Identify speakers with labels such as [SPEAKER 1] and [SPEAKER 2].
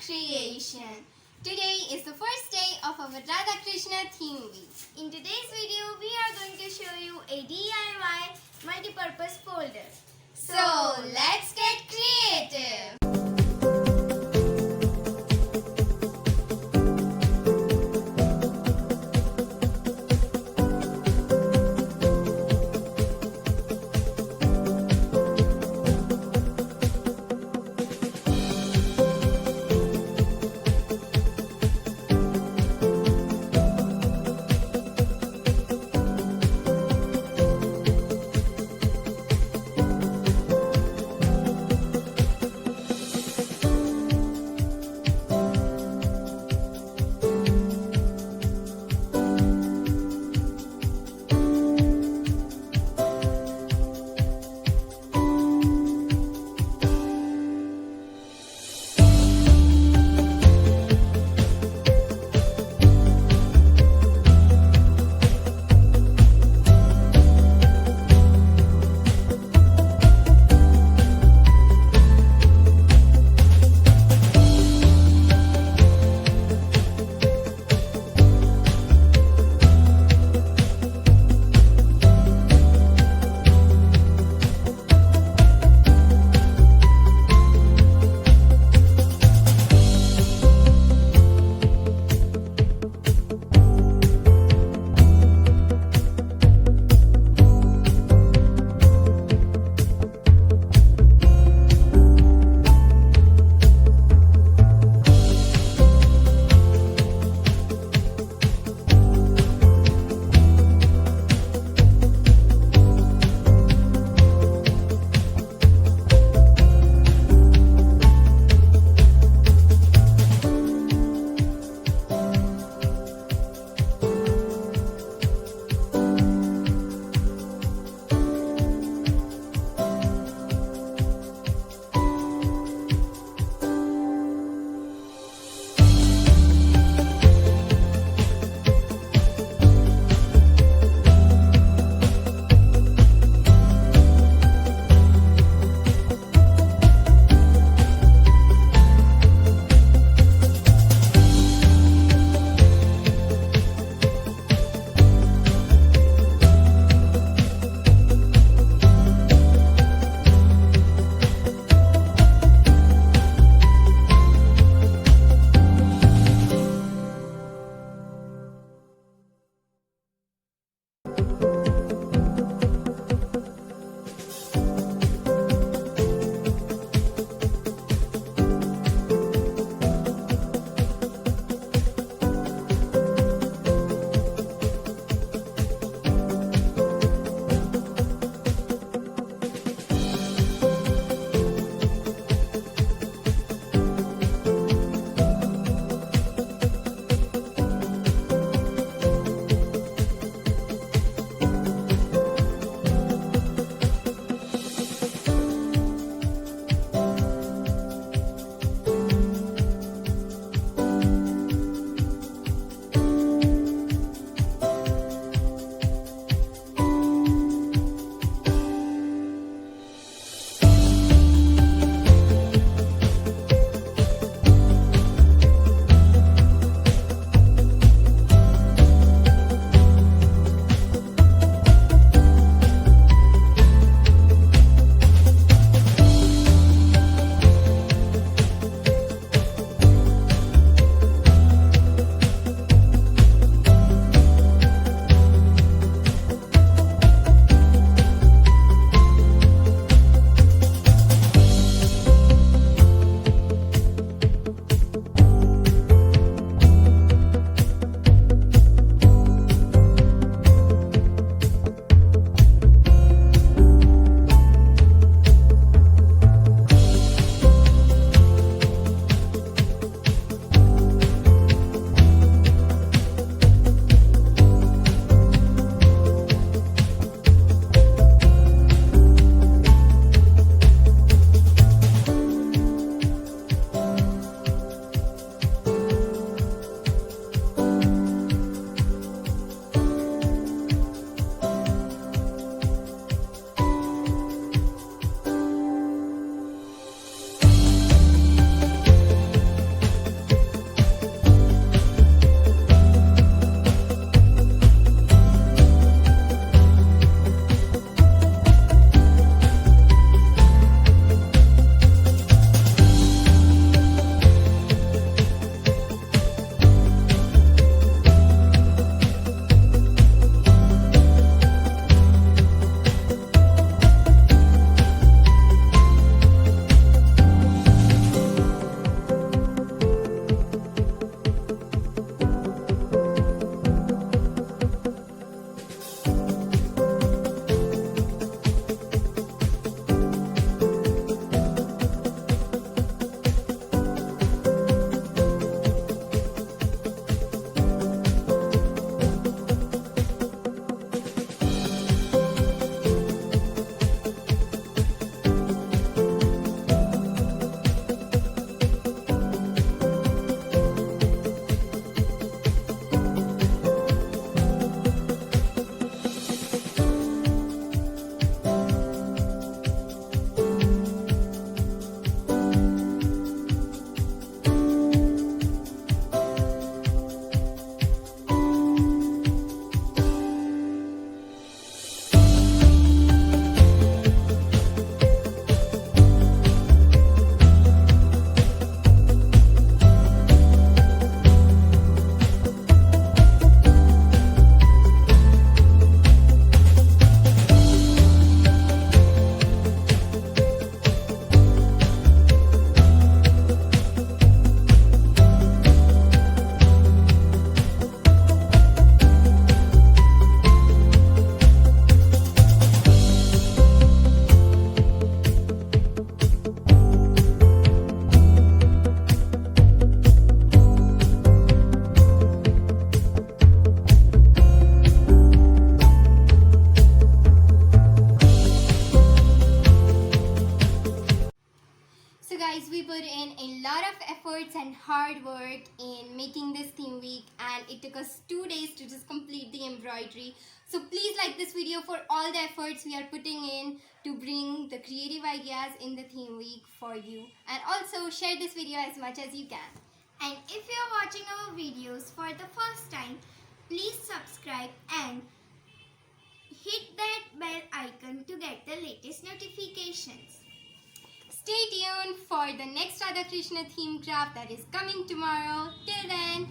[SPEAKER 1] creation. Today is the first day of our RadhaKrishn Theme week. In today's video, we are going to show you a DIY multi-purpose folder. So, let's get creative! in a lot of efforts and hard work in making this theme week, and it took us 2 days to just complete the embroidery. So please like this video for all the efforts we are putting in to bring the creative ideas in the theme week for you, and also share this video as much as you can.
[SPEAKER 2] And if you are watching our videos for the first time, please subscribe and hit that bell icon to get the latest notifications.
[SPEAKER 1] Stay tuned for the next RadhaKrishn theme craft that is coming tomorrow. Till then,